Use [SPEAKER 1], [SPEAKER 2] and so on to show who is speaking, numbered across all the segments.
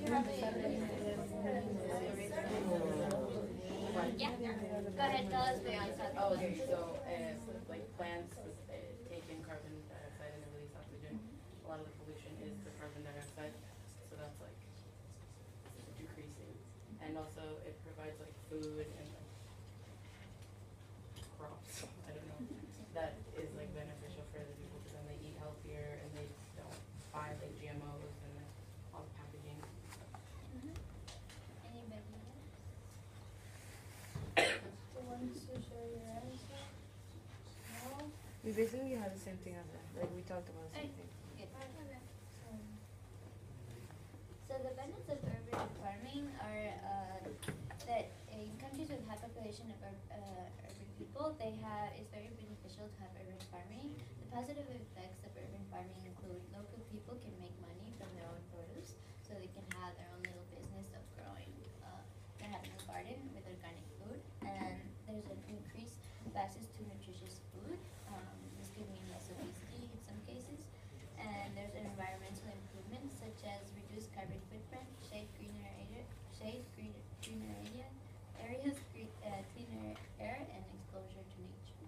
[SPEAKER 1] Yeah. Go ahead, tell us the answer.
[SPEAKER 2] Oh, okay. So, like plants take in carbon dioxide and they release oxygen. A lot of the pollution is the carbon dioxide, so that's like decreasing. And also, it provides like food and like crops. I don't know. That is like beneficial for the people because then they eat healthier and they don't buy like GMOs and like, all the packaging.
[SPEAKER 1] Anybody else?
[SPEAKER 3] Who wants to share your answer? No?
[SPEAKER 4] We basically had the same thing as that. Like we talked about the same thing.
[SPEAKER 1] So the benefits of urban farming are that in countries with high population of urban people, it's very beneficial to have urban farming. The positive effects of urban farming include local people can make money from their own produce, so they can have their own little business of growing. They have a garden with organic food, and there's an increased access to nutritious food. This could mean less obesity in some cases. And there's environmental improvements such as reduced carbon footprint, cleaner areas, cleaner air, and exposure to nature.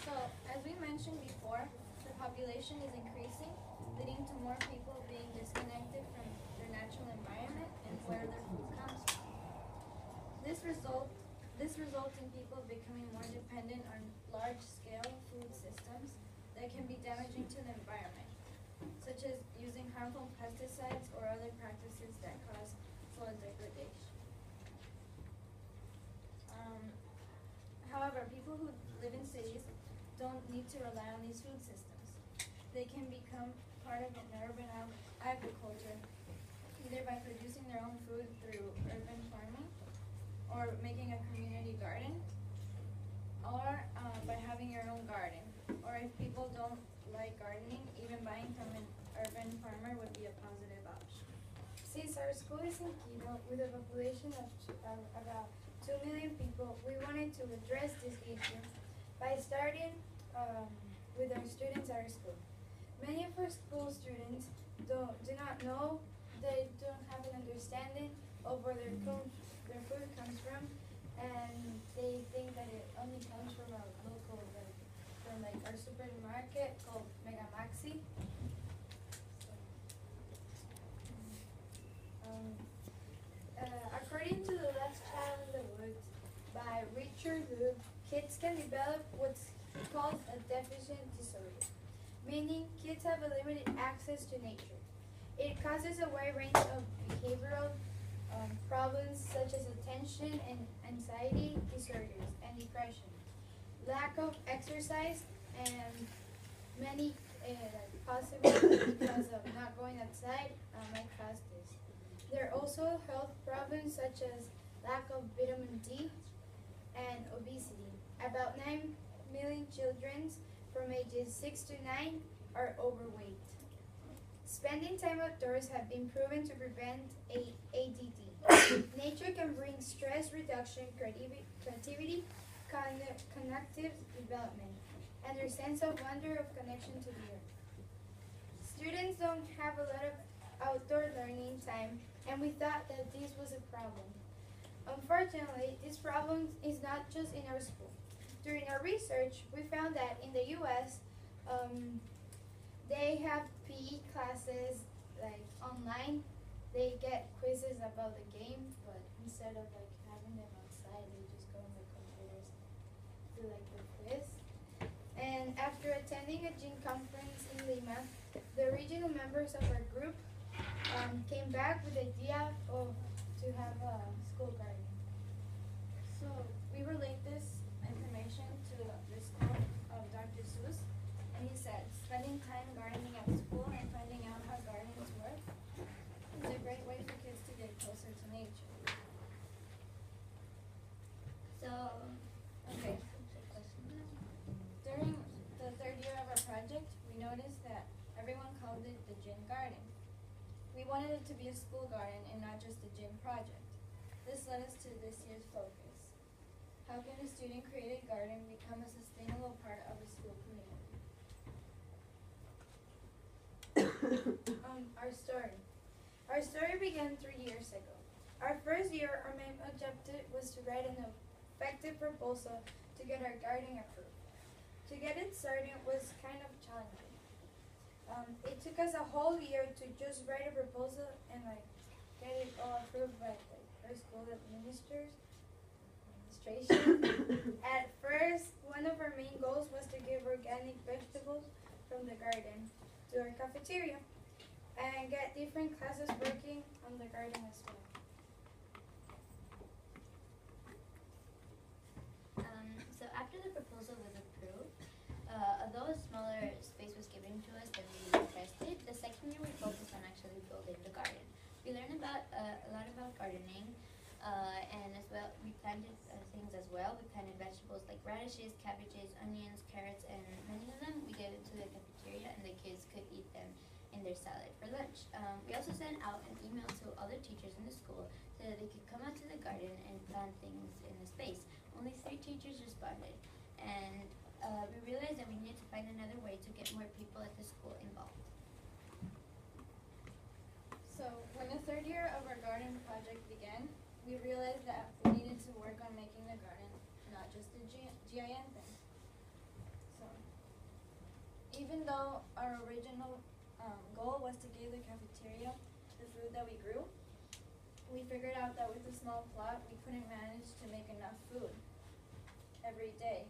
[SPEAKER 3] So, as we mentioned before, the population is increasing, leading to more people being disconnected from their natural environment and where their food comes from. This results in people becoming more dependent on large-scale food systems that can be damaging to the environment, such as using harmful pesticides or other practices that cause soil degradation. However, people who live in cities don't need to rely on these food systems. They can become part of an urban agriculture, either by producing their own food through urban farming, or making a community garden, or by having your own garden. Or if people don't like gardening, even buying from an urban farmer would be a positive option.
[SPEAKER 5] Since our school is in Quito, with a population of about 2 million people, we wanted to address this issue by starting with our students at our school. Many of our school students do not know, they don't have an understanding of where their food comes from, and they think that it only comes from a local, from like our supermarket called Mega Maxi. According to The Last Child in the Woods by Richard Loup, kids can develop what's called a deficient disorder, meaning kids have a limited access to nature. It causes a wide range of behavioral problems such as attention and anxiety disorders and depression, lack of exercise, and many possibly because of not going outside might cause this. There are also health problems such as lack of vitamin D and obesity. About 9 million children from ages 6 to 9 are overweight. Spending time outdoors have been proven to prevent ADD. Nature can bring stress reduction, creativity, cognitive development, and their sense of wonder of connection to the earth. Students don't have a lot of outdoor learning time, and we thought that this was a problem. Unfortunately, this problem is not just in our school. During our research, we found that in the US, they have PE classes like online. They get quizzes about the game, but instead of like having them outside, they just go on the computers to like the quiz. And after attending a gym conference in Lima, the regional members of our group came back with the idea to have a school garden.
[SPEAKER 3] So we relayed this information to the school of Dr. Seuss, and he said spending time gardening at school and finding out how gardens work is a great way for kids to get closer to nature.
[SPEAKER 1] So, okay.
[SPEAKER 3] During the third year of our project, we noticed that everyone called it the gym garden. We wanted it to be a school garden and not just a gym project. This led us to this year's focus. How can a student-created garden become a sustainable part of a school community?
[SPEAKER 5] Our story. Our story began 3 years ago. Our first year, our main objective was to write an effective proposal to get our garden approved. To get it started was kind of challenging. It took us a whole year to just write a proposal and get it all approved by our school administration. At first, one of our main goals was to give organic vegetables from the garden to our cafeteria and get different classes working on the garden as well.
[SPEAKER 1] So after the proposal was approved, although a smaller space was given to us than we requested, the second year we focused on actually building the garden. We learned about a lot about gardening, and as well we planted things as well. We planted vegetables like radishes, cabbages, onions, carrots, and many of them we gave into the cafeteria, and the kids could eat them in their salad for lunch. We also sent out an email to all the teachers in the school so that they could come out to the garden and plant things in the space. Only 3 teachers responded, and we realized that we needed to find another way to get more people at the school involved.
[SPEAKER 3] So when the third year of our garden project began, we realized that we needed to work on making the garden not just a GIN thing. So even though our original goal was to give the cafeteria the food that we grew, we figured out that with a small plot we couldn't manage to make enough food every day.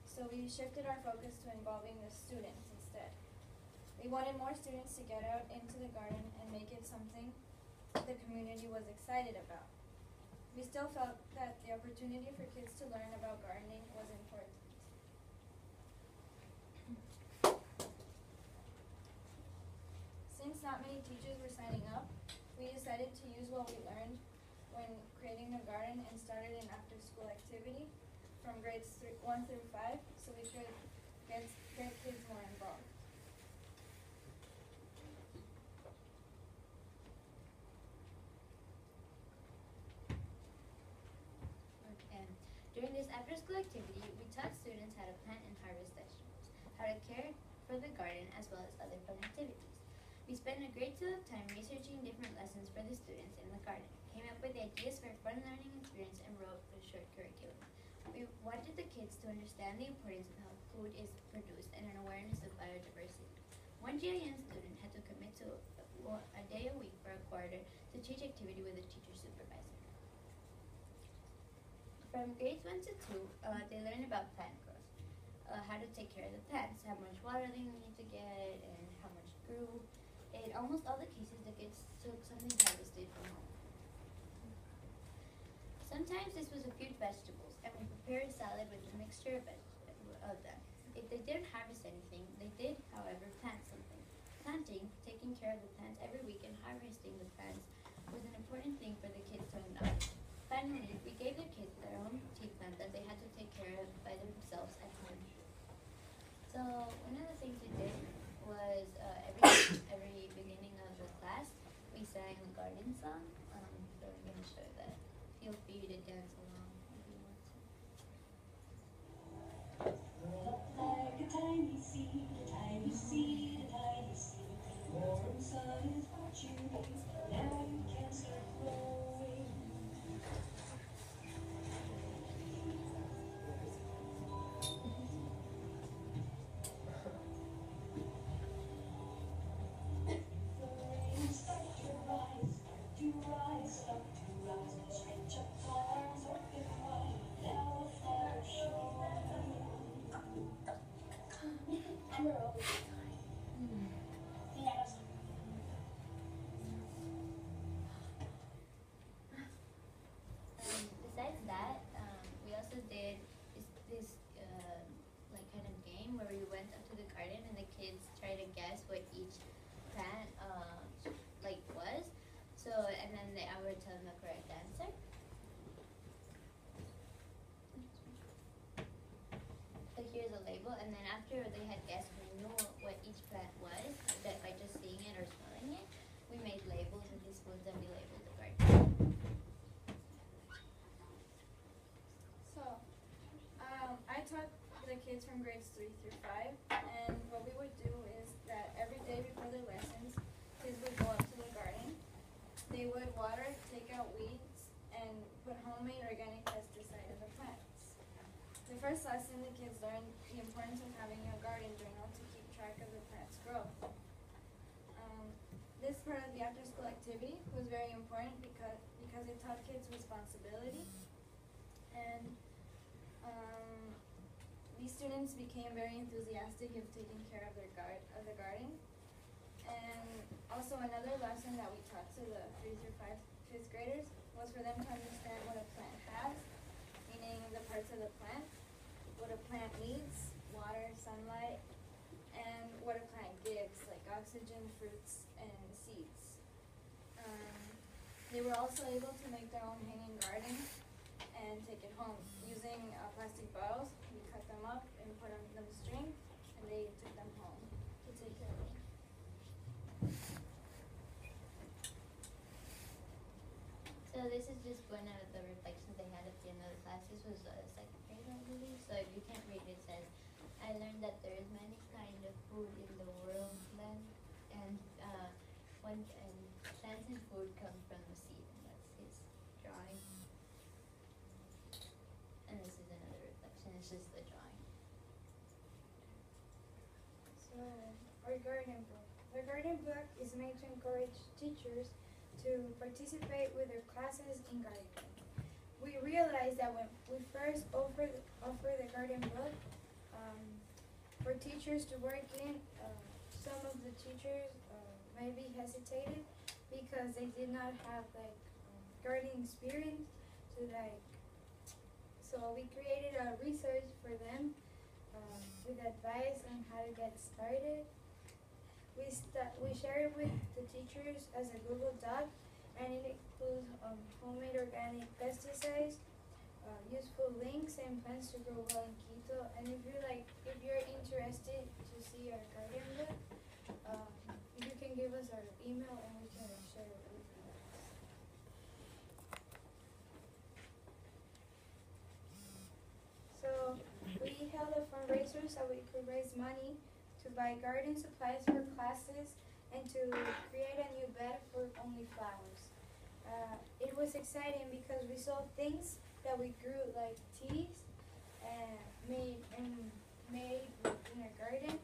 [SPEAKER 3] So we shifted our focus to involving the students instead. We wanted more students to get out into the garden and make it something the community was excited about. We still felt that the opportunity for kids to learn about gardening was important. Since not many teachers were signing up, we decided to use what we learned when creating the garden and started an after-school activity from grades 1 through 5 so we could get kids more involved.
[SPEAKER 1] And during this after-school activity, we taught students how to plant and harvest vegetables, how to care for the garden, as well as other fun activities. We spent a great deal of time researching different lessons for the students in the garden, came up with ideas for a fun learning experience, and wrote a short curriculum. We wanted the kids to understand the importance of how food is produced and an awareness of biodiversity. One GIN student had to commit to a day a week for a quarter to teach activity with a teacher supervisor. From grades 1 to 2, they learned about plant growth, how to take care of the plants, how much water they need to get, and how much grew. In almost all the cases, the kids took something harvested from home. Sometimes this was a few vegetables, and we prepared a salad with a mixture of them. If they didn't harvest anything, they did, however, plant something. Planting, taking care of the plants every week, and harvesting the plants was an important thing for the kids to acknowledge. Finally, we gave the kids their own tea plant that they had to take care of by themselves at home. So one of the things we did was every beginning of the class, we sang a garden song. So we're going to show that. Feel free to dance along if you want to.
[SPEAKER 6] Like a tiny seed, a tiny seed, a tiny seed. Warm sun is what you need. Now you can start growing. The rain start to rise, start to rise. Stretch up arms, open wide. Now a flower showing. I'm a robot.
[SPEAKER 1] Besides that, we also did this like kind of game where we went up to the garden and the kids tried to guess what each plant like was. So and then I would tell them the correct answer. So here's a label, and then after they had guessed, we knew what each plant was that by just seeing it or smelling it. We made labels with these spoons and we labeled the garden.
[SPEAKER 3] So, I taught the kids from grades 3 through 5, and what we would do is that every day before their lesson, water, take out weeds, and put homemade organic pesticide in the plants. The first lesson, the kids learned the importance of having a garden journal to keep track of the plant's growth. This part of the after-school activity was very important because it taught kids responsibility, and these students became very enthusiastic of taking care of the garden. And also another lesson that we taught to the 3 through 5th graders was for them to understand what a plant has, meaning the parts of the plant, what a plant needs, water, sunlight, and what a plant gives, like oxygen, fruits, and seeds. They were also able to make their own hanging garden and take it home. Using plastic bottles, we cut them up and put on them string, and they took them home to take care of them.
[SPEAKER 1] So this is just one of the reflections they had at the end of the class. This was second grade, I believe. So if you can't read, it says, I learned that there is many kind of food in the world, and plants and food come from the seed, and that's his drawing. And this is another reflection. It's just the drawing.
[SPEAKER 5] So, our garden book. The garden book is made to encourage teachers to participate with their classes in gardening. We realized that when we first offered the garden book for teachers to work in, some of the teachers maybe hesitated because they did not have gardening experience so we created a research for them with advice on how to get started. We share it with the teachers as a Google Doc, and it includes homemade organic pesticides, useful links, and plants to grow well in Quito. And if you're interested to see our garden book, you can give us our email and we can share it with you guys. So we held a fundraiser so we could raise money to buy garden supplies for classes and to create a new bed for only flowers. It was exciting because we saw things that we grew like teas and made in our garden,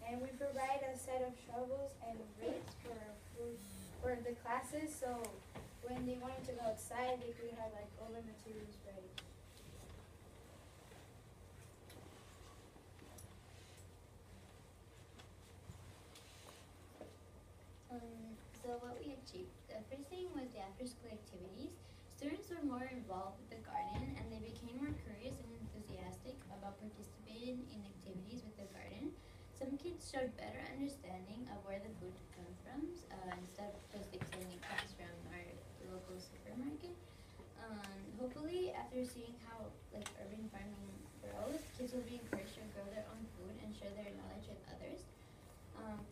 [SPEAKER 5] and we provide a set of shovels and rakes for the classes, so when they wanted to go outside they could have all the materials ready.
[SPEAKER 1] So what we achieved, the first thing was the after-school activities. Students were more involved with the garden, and they became more curious and enthusiastic about participating in activities with the garden. Some kids showed better understanding of where the food comes from, instead of just accepting comes from our local supermarket. Hopefully, after seeing how urban farming grows, kids will be encouraged to grow their own food and share their knowledge with others.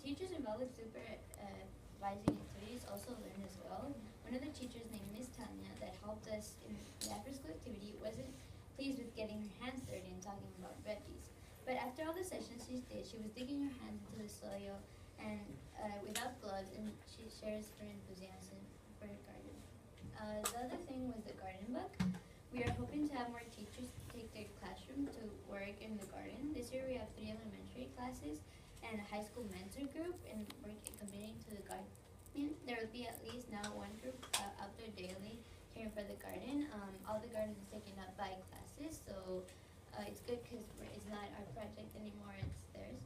[SPEAKER 1] Teachers involved with supervising activities also learned as well. One of the teachers named Miss Tanya that helped us in the after-school activity wasn't pleased with getting her hands dirty and talking about veggies. But after all the sessions she did, she was digging her hands into the soil and without gloves, and she shares her enthusiasm for her garden. The other thing was the garden book. We are hoping to have more teachers take their classroom to work in the garden. This year we have 3 elementary classes and a high school mentor group, and we're committing to the garden. There will be at least now 1 group out there daily caring for the garden. All the garden is taken up by classes, so it's good because it's not our project anymore, it's theirs.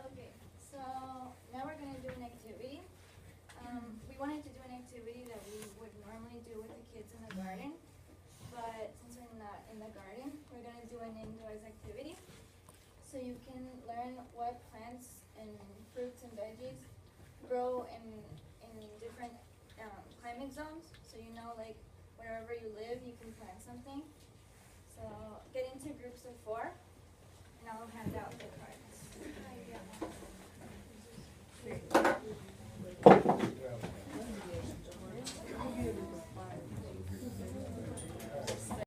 [SPEAKER 3] Okay, so now we're going to do an activity. We wanted to do an activity that we would normally do with the kids in the garden, but since we're not in the garden, we're going to do an indoors activity. So you can learn what plants and fruits and veggies grow in different climate zones. So wherever you live, you